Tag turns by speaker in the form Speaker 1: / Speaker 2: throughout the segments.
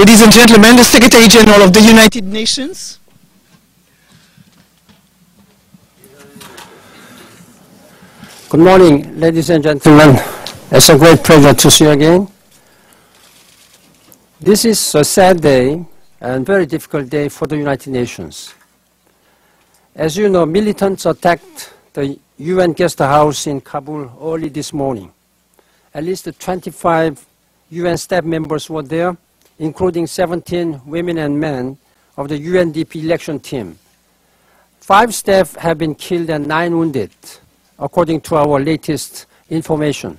Speaker 1: Ladies and gentlemen, the Secretary General of the United Nations.
Speaker 2: Good morning, ladies and gentlemen. It's a great pleasure to see you again. This is a sad day and very difficult day for the United Nations. As you know, militants attacked the UN guest house in Kabul early this morning. At least 25 UN staff members were there, including 17 women and men of the UNDP election team. 5 staff have been killed and 9 wounded, according to our latest information.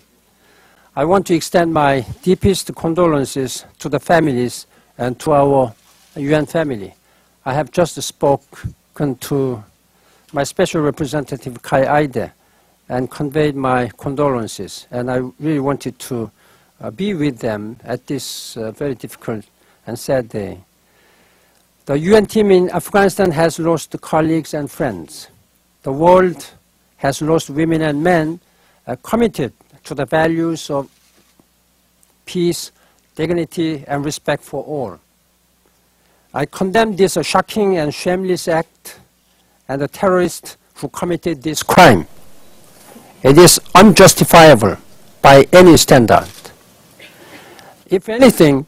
Speaker 2: I want to extend my deepest condolences to the families and to our UN family. I have just spoken to my special representative Kai Eide and conveyed my condolences, and I really wanted to be with them at this very difficult and sad day. The UN team in Afghanistan has lost colleagues and friends. The world has lost women and men committed to the values of peace, dignity, and respect for all. I condemn this shocking and shameless act and the terrorists who committed this crime. It is unjustifiable by any standard. If anything,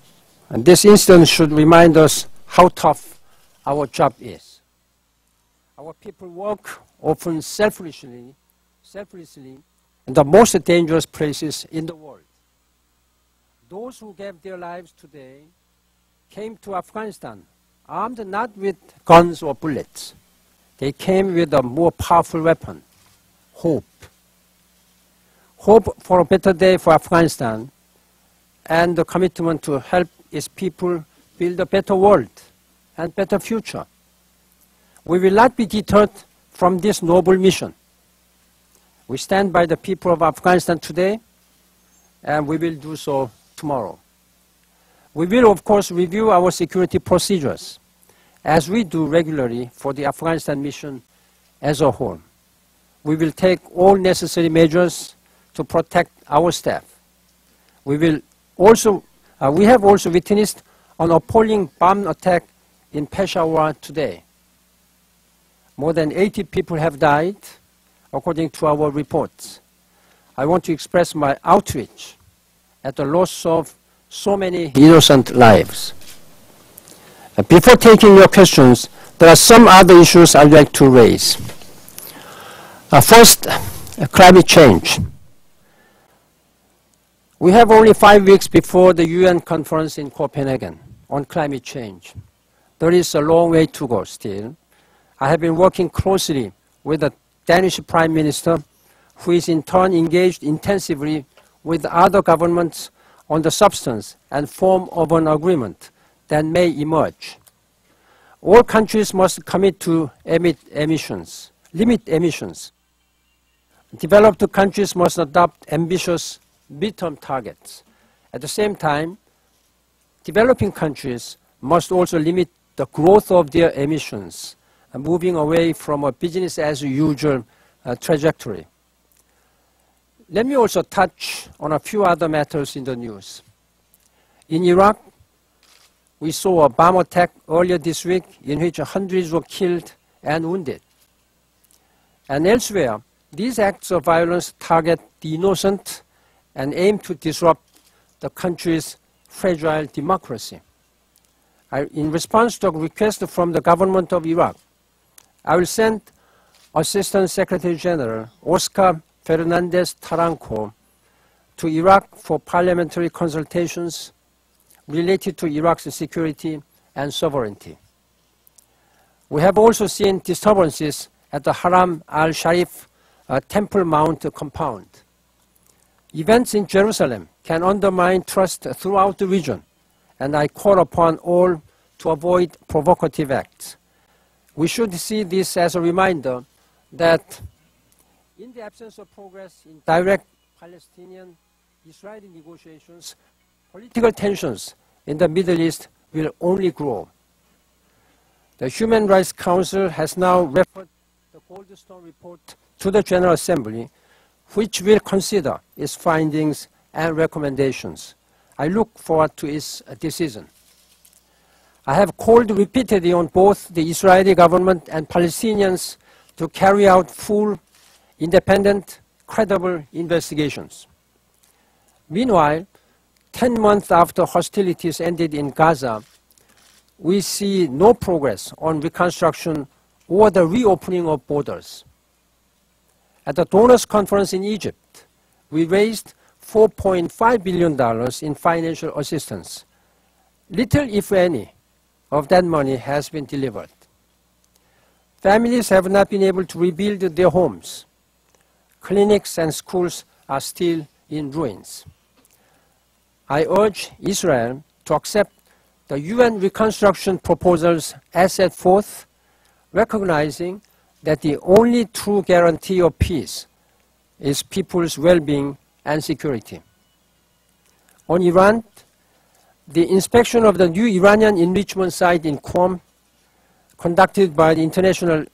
Speaker 2: this incident should remind us how tough our job is. Our people work often selflessly in the most dangerous places in the world. Those who gave their lives today came to Afghanistan armed not with guns or bullets. They came with a more powerful weapon, hope. Hope for a better day for Afghanistan and the commitment to help its people build a better world and better future. We will not be deterred from this noble mission. We stand by the people of Afghanistan today, and we will do so tomorrow. We will, of course, review our security procedures, as we do regularly for the Afghanistan mission as a whole. We will take all necessary measures to protect our staff. We have also witnessed an appalling bomb attack in Peshawar today. More than 80 people have died, according to our reports. I want to express my outrage at the loss of so many innocent lives. Before taking your questions, there are some other issues I'd like to raise. First, climate change. We have only 5 weeks before the UN conference in Copenhagen on climate change. There is a long way to go still. I have been working closely with the Danish Prime Minister, who is in turn engaged intensively with other governments on the substance and form of an agreement that may emerge. All countries must commit to limit emissions. Developed countries must adopt ambitious midterm targets. At the same time, developing countries must also limit the growth of their emissions, moving away from a business-as-usual trajectory. Let me also touch on a few other matters in the news. In Iraq, we saw a bomb attack earlier this week in which hundreds were killed and wounded. And elsewhere, these acts of violence target the innocent and aim to disrupt the country's fragile democracy. In response to a request from the government of Iraq, I will send Assistant Secretary General Oscar Fernandez Taranco to Iraq for parliamentary consultations related to Iraq's security and sovereignty. We have also seen disturbances at the Haram al-Sharif Temple Mount compound. Events in Jerusalem can undermine trust throughout the region, and I call upon all to avoid provocative acts. We should see this as a reminder that in the absence of progress in direct Palestinian-Israeli negotiations, political tensions in the Middle East will only grow. The Human Rights Council has now referred the Goldstone report to the General Assembly, which will consider its findings and recommendations. I look forward to its decision. I have called repeatedly on both the Israeli government and Palestinians to carry out full, independent, credible investigations. Meanwhile, 10 months after hostilities ended in Gaza, we see no progress on reconstruction or the reopening of borders. At the donors conference in Egypt, we raised $4.5 billion in financial assistance. Little, if any, of that money has been delivered. Families have not been able to rebuild their homes. Clinics and schools are still in ruins. I urge Israel to accept the UN reconstruction proposals as set forth, recognizing that the only true guarantee of peace is people's well-being and security. On Iran, the inspection of the new Iranian enrichment site in Qom, conducted by the International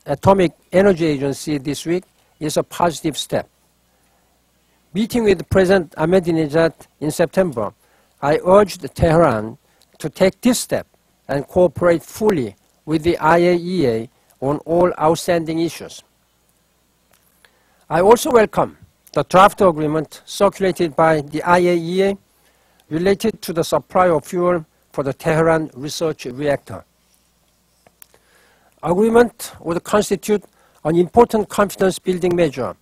Speaker 2: Atomic Energy Agency this week, is a positive step. Meeting with President Ahmadinejad in September, I urged Tehran to take this step and cooperate fully with the IAEA on all outstanding issues. I also welcome the draft agreement circulated by the IAEA related to the supply of fuel for the Tehran research reactor. Agreement would constitute an important confidence-building measure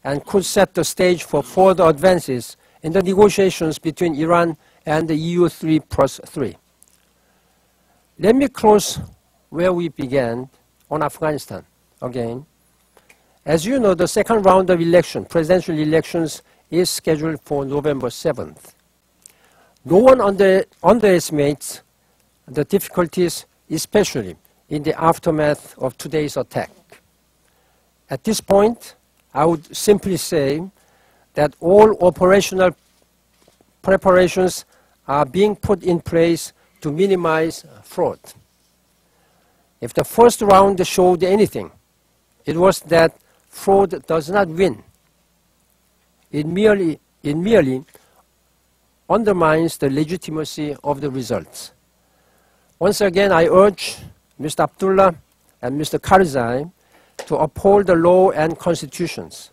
Speaker 2: and could set the stage for further advances in the negotiations between Iran and the EU 3+3. Let me close where we began on Afghanistan again. As you know, the second round of presidential elections, is scheduled for November 7th. No one underestimates the difficulties, especially in the aftermath of today's attack. At this point, I would simply say that all operational preparations are being put in place to minimize fraud. If the first round showed anything, it was that fraud does not win. It merely undermines the legitimacy of the results. Once again, I urge Mr. Abdullah and Mr. Karzai to uphold the law and constitutions,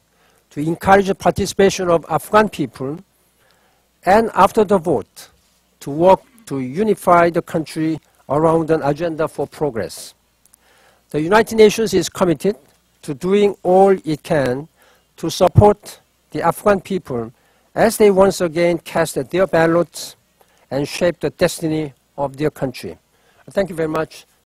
Speaker 2: to encourage the participation of Afghan people, and after the vote, to work to unify the country around an agenda for progress. The United Nations is committed to doing all it can to support the Afghan people as they once again cast their ballots and shape the destiny of their country. Thank you very much.